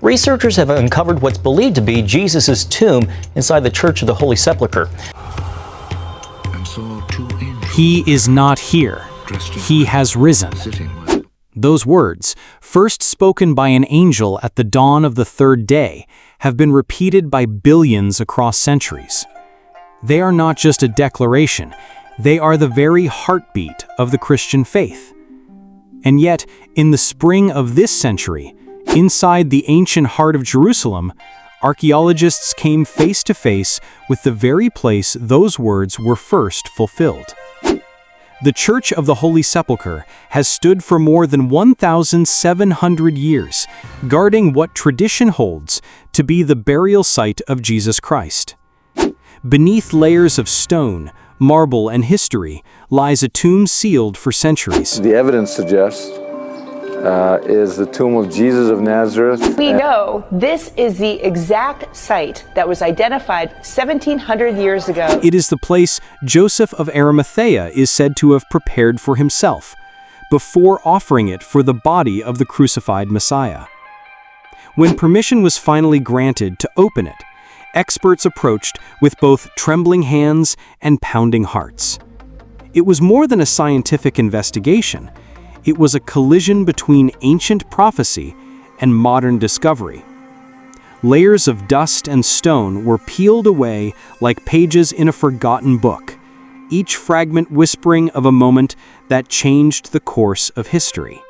researchers have uncovered what's believed to be Jesus' tomb inside the Church of the Holy Sepulchre. He is not here. He has risen. Those words, first spoken by an angel at the dawn of the third day, have been repeated by billions across centuries. They are not just a declaration, they are the very heartbeat of the Christian faith. And yet, in the spring of this century, inside the ancient heart of Jerusalem, archaeologists came face to face with the very place those words were first fulfilled. The Church of the Holy Sepulchre has stood for more than 1,700 years, guarding what tradition holds to be the burial site of Jesus Christ. Beneath layers of stone, marble, and history lies a tomb sealed for centuries. The evidence suggests is the tomb of Jesus of Nazareth. We know this is the exact site that was identified 1,700 years ago. It is the place Joseph of Arimathea is said to have prepared for himself, before offering it for the body of the crucified Messiah. When permission was finally granted to open it, experts approached with both trembling hands and pounding hearts. It was more than a scientific investigation. It was a collision between ancient prophecy and modern discovery. Layers of dust and stone were peeled away like pages in a forgotten book, each fragment whispering of a moment that changed the course of history.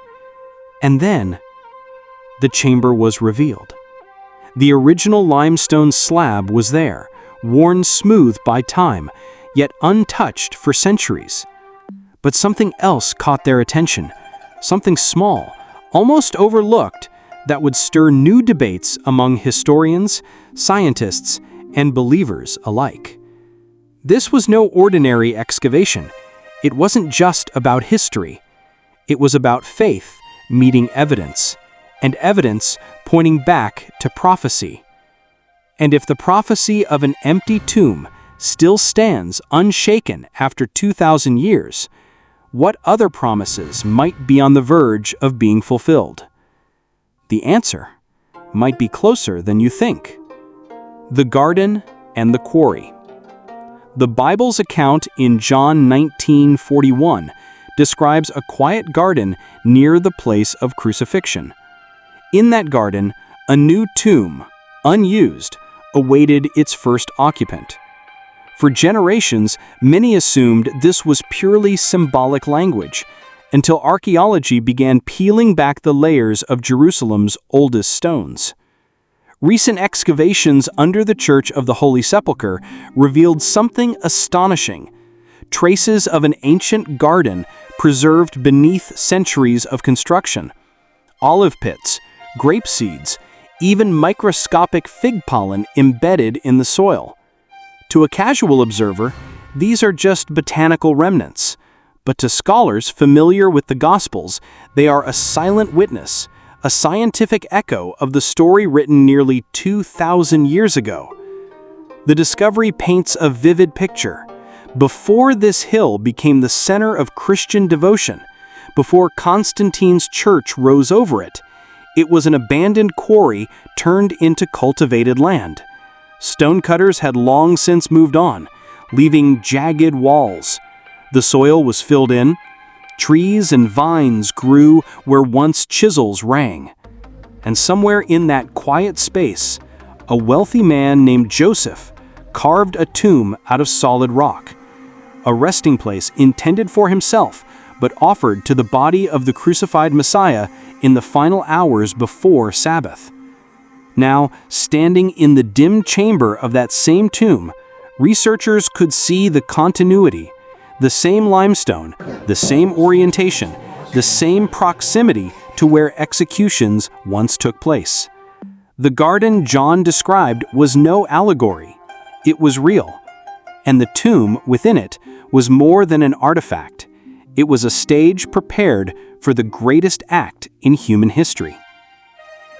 And then, the chamber was revealed. The original limestone slab was there, worn smooth by time, yet untouched for centuries. But something else caught their attention. Something small, almost overlooked, that would stir new debates among historians, scientists, and believers alike. This was no ordinary excavation. It wasn't just about history. It was about faith meeting evidence, and evidence pointing back to prophecy. And if the prophecy of an empty tomb still stands unshaken after 2,000 years, what other promises might be on the verge of being fulfilled? The answer might be closer than you think. The garden and the quarry. The Bible's account in John 19:41 describes a quiet garden near the place of crucifixion. In that garden, a new tomb, unused, awaited its first occupant. For generations, many assumed this was purely symbolic language, until archaeology began peeling back the layers of Jerusalem's oldest stones. Recent excavations under the Church of the Holy Sepulchre revealed something astonishing: traces of an ancient garden preserved beneath centuries of construction. Olive pits, grape seeds, even microscopic fig pollen embedded in the soil. To a casual observer, these are just botanical remnants, but to scholars familiar with the Gospels, they are a silent witness, a scientific echo of the story written nearly 2,000 years ago. The discovery paints a vivid picture. Before this hill became the center of Christian devotion, before Constantine's church rose over it, it was an abandoned quarry turned into cultivated land. Stonecutters had long since moved on, leaving jagged walls. The soil was filled in. Trees and vines grew where once chisels rang. And somewhere in that quiet space, a wealthy man named Joseph carved a tomb out of solid rock, a resting place intended for himself, but offered to the body of the crucified Messiah in the final hours before Sabbath. Now, standing in the dim chamber of that same tomb, researchers could see the continuity, the same limestone, the same orientation, the same proximity to where executions once took place. The garden John described was no allegory. It was real. And the tomb within it was more than an artifact. It was a stage prepared for the greatest act in human history.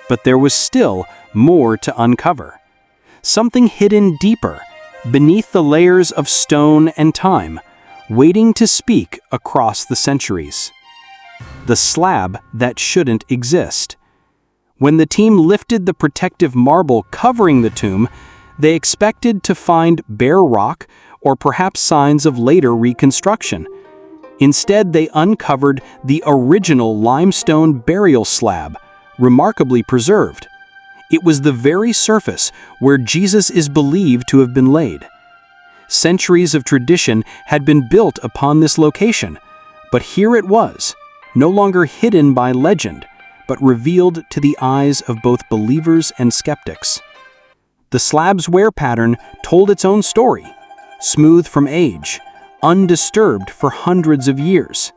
But there was still more to uncover. Something hidden deeper, beneath the layers of stone and time, waiting to speak across the centuries. The slab that shouldn't exist. When the team lifted the protective marble covering the tomb, they expected to find bare rock or perhaps signs of later reconstruction. Instead, they uncovered the original limestone burial slab, remarkably preserved. It was the very surface where Jesus is believed to have been laid. Centuries of tradition had been built upon this location, but here it was, no longer hidden by legend, but revealed to the eyes of both believers and skeptics. The slab's wear pattern told its own story, smooth from age, undisturbed for hundreds of years.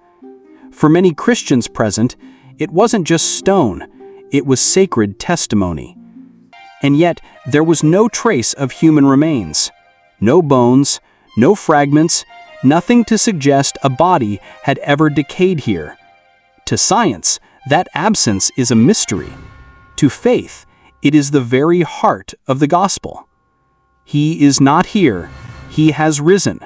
For many Christians present, it wasn't just stone, it was sacred testimony. And yet, there was no trace of human remains. No bones, no fragments, nothing to suggest a body had ever decayed here. To science, that absence is a mystery. To faith, it is the very heart of the gospel. He is not here, he has risen.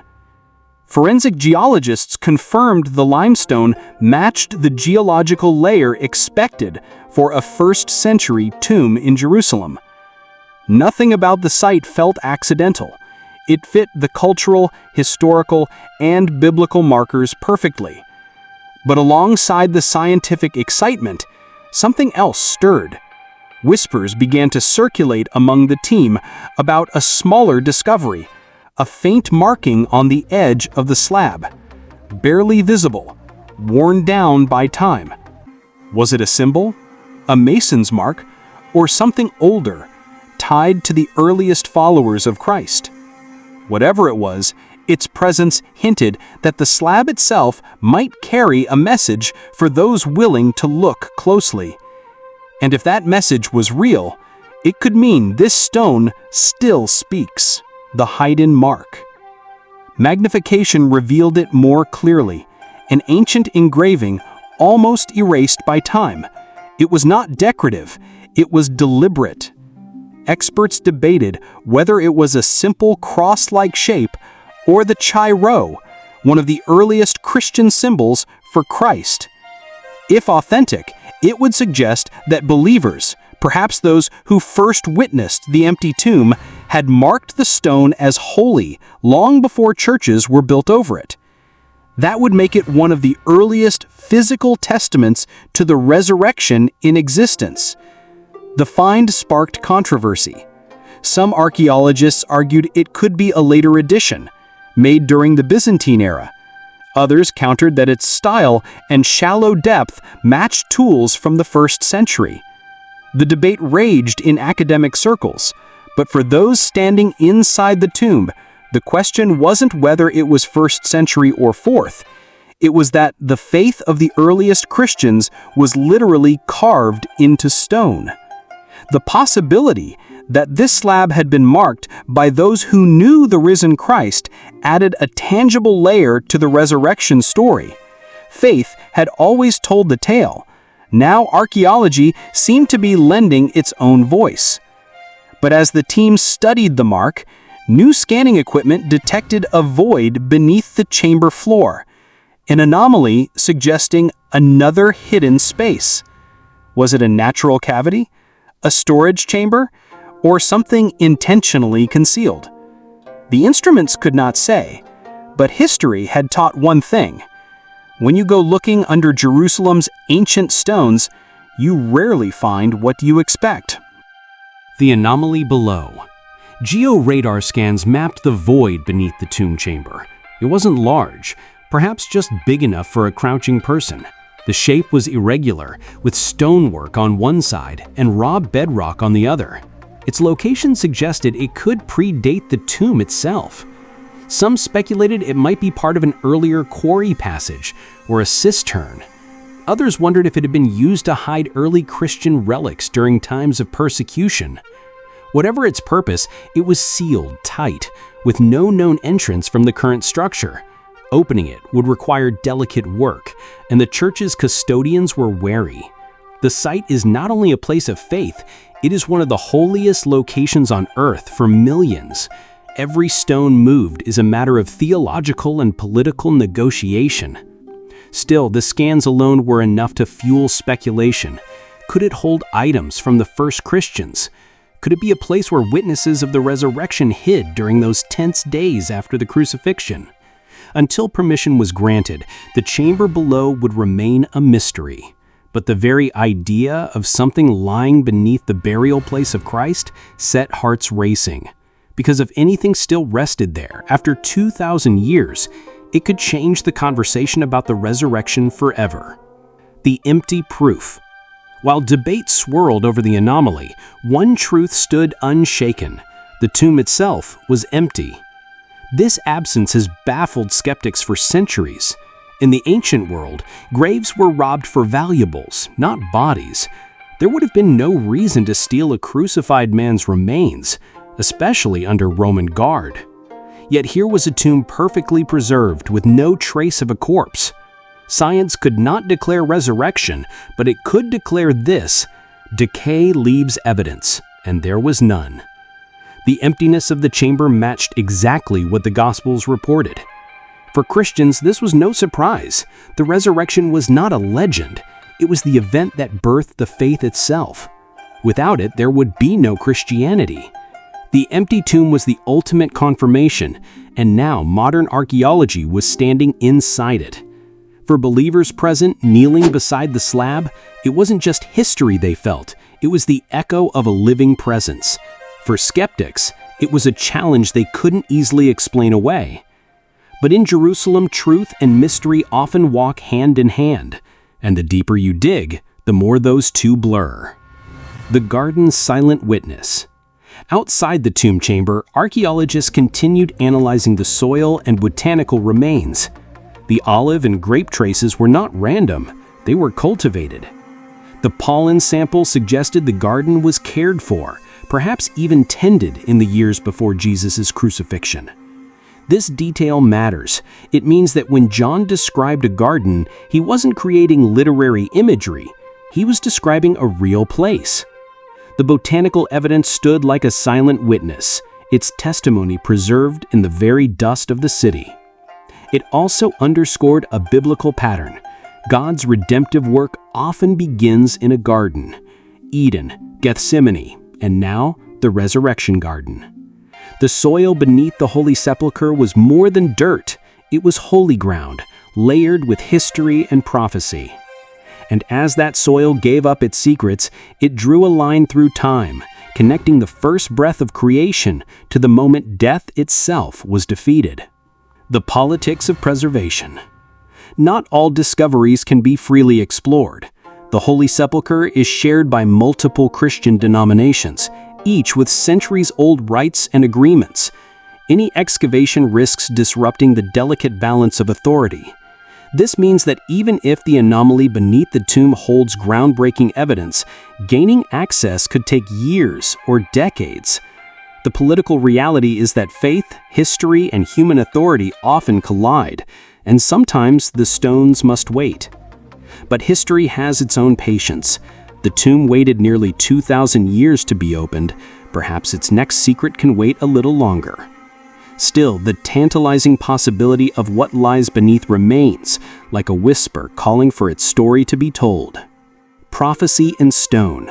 Forensic geologists confirmed the limestone matched the geological layer expected for a first-century tomb in Jerusalem. Nothing about the site felt accidental. It fit the cultural, historical, and biblical markers perfectly. But alongside the scientific excitement, something else stirred. Whispers began to circulate among the team about a smaller discovery, a faint marking on the edge of the slab, barely visible, worn down by time. Was it a symbol, a mason's mark, or something older, tied to the earliest followers of Christ? Whatever it was, its presence hinted that the slab itself might carry a message for those willing to look closely. And if that message was real, it could mean this stone still speaks, the hidden mark. Magnification revealed it more clearly, an ancient engraving almost erased by time. It was not decorative, it was deliberate. Experts debated whether it was a simple cross-like shape or the Chi Rho, one of the earliest Christian symbols for Christ. If authentic, it would suggest that believers, perhaps those who first witnessed the empty tomb, had marked the stone as holy long before churches were built over it. That would make it one of the earliest physical testaments to the resurrection in existence. The find sparked controversy. Some archaeologists argued it could be a later addition, made during the Byzantine era. Others countered that its style and shallow depth matched tools from the 1st century. The debate raged in academic circles, but for those standing inside the tomb, the question wasn't whether it was 1st century or 4th. It was that the faith of the earliest Christians was literally carved into stone. The possibility that this slab had been marked by those who knew the risen Christ added a tangible layer to the resurrection story. Faith had always told the tale. Now archaeology seemed to be lending its own voice. But as the team studied the mark, new scanning equipment detected a void beneath the chamber floor, an anomaly suggesting another hidden space. Was it a natural cavity, a storage chamber, or something intentionally concealed? The instruments could not say, but history had taught one thing. When you go looking under Jerusalem's ancient stones, you rarely find what you expect. The anomaly below. Geo-radar scans mapped the void beneath the tomb chamber. It wasn't large, perhaps just big enough for a crouching person. The shape was irregular, with stonework on one side and raw bedrock on the other. Its location suggested it could predate the tomb itself. Some speculated it might be part of an earlier quarry passage or a cistern. Others wondered if it had been used to hide early Christian relics during times of persecution. Whatever its purpose, it was sealed tight, with no known entrance from the current structure. Opening it would require delicate work, and the church's custodians were wary. The site is not only a place of faith, it is one of the holiest locations on earth for millions. Every stone moved is a matter of theological and political negotiation. Still, the scans alone were enough to fuel speculation. Could it hold items from the first Christians? Could it be a place where witnesses of the resurrection hid during those tense days after the crucifixion? Until permission was granted, the chamber below would remain a mystery. But the very idea of something lying beneath the burial place of Christ set hearts racing. Because if anything still rested there after 2,000 years, it could change the conversation about the resurrection forever. The empty proof. While debate swirled over the anomaly, one truth stood unshaken. The tomb itself was empty. This absence has baffled skeptics for centuries. In the ancient world, graves were robbed for valuables, not bodies. There would have been no reason to steal a crucified man's remains, especially under Roman guard. Yet here was a tomb perfectly preserved with no trace of a corpse. Science could not declare resurrection, but it could declare this: decay leaves evidence, and there was none. The emptiness of the chamber matched exactly what the Gospels reported. For Christians, this was no surprise. The resurrection was not a legend. It was the event that birthed the faith itself. Without it, there would be no Christianity. The empty tomb was the ultimate confirmation, and now modern archaeology was standing inside it. For believers present, kneeling beside the slab, it wasn't just history they felt, it was the echo of a living presence. For skeptics, it was a challenge they couldn't easily explain away. But in Jerusalem, truth and mystery often walk hand in hand, and the deeper you dig, the more those two blur. The garden's silent witness. Outside the tomb chamber, archaeologists continued analyzing the soil and botanical remains. The olive and grape traces were not random, they were cultivated. The pollen sample suggested the garden was cared for, perhaps even tended in the years before Jesus' crucifixion. This detail matters. It means that when John described a garden, he wasn't creating literary imagery, he was describing a real place. The botanical evidence stood like a silent witness, its testimony preserved in the very dust of the city. It also underscored a biblical pattern. God's redemptive work often begins in a garden. Eden, Gethsemane, and now the resurrection garden. The soil beneath the Holy Sepulchre was more than dirt. It was holy ground, layered with history and prophecy. And as that soil gave up its secrets, it drew a line through time, connecting the first breath of creation to the moment death itself was defeated. The politics of preservation. Not all discoveries can be freely explored. The Holy Sepulchre is shared by multiple Christian denominations, each with centuries-old rites and agreements. Any excavation risks disrupting the delicate balance of authority. This means that even if the anomaly beneath the tomb holds groundbreaking evidence, gaining access could take years or decades. The political reality is that faith, history, and human authority often collide, and sometimes the stones must wait. But history has its own patience. The tomb waited nearly 2,000 years to be opened. Perhaps its next secret can wait a little longer. Still, the tantalizing possibility of what lies beneath remains, like a whisper calling for its story to be told. Prophecy in stone.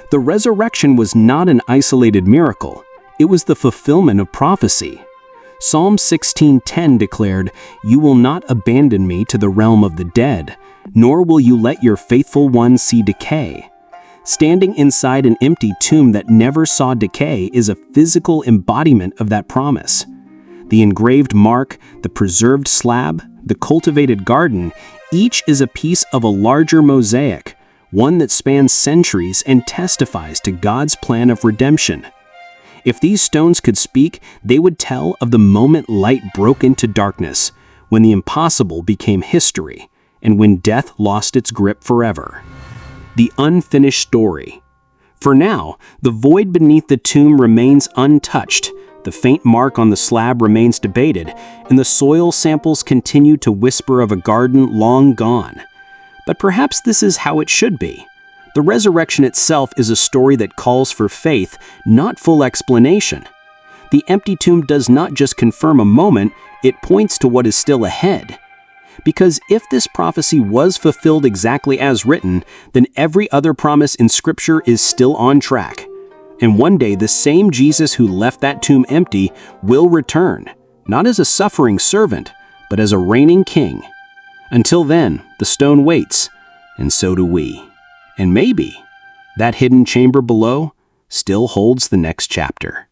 The resurrection was not an isolated miracle. It was the fulfillment of prophecy. Psalm 16:10 declared, "You will not abandon me to the realm of the dead, nor will you let your faithful one see decay." Standing inside an empty tomb that never saw decay is a physical embodiment of that promise. The engraved mark, the preserved slab, the cultivated garden, each is a piece of a larger mosaic, one that spans centuries and testifies to God's plan of redemption. If these stones could speak, they would tell of the moment light broke into darkness, when the impossible became history, and when death lost its grip forever. The unfinished story. For now, the void beneath the tomb remains untouched. The faint mark on the slab remains debated, and the soil samples continue to whisper of a garden long gone. But perhaps this is how it should be. The resurrection itself is a story that calls for faith, not full explanation. The empty tomb does not just confirm a moment, it points to what is still ahead. Because if this prophecy was fulfilled exactly as written, then every other promise in Scripture is still on track. And one day the same Jesus who left that tomb empty will return, not as a suffering servant, but as a reigning king. Until then, the stone waits, and so do we. And maybe that hidden chamber below still holds the next chapter.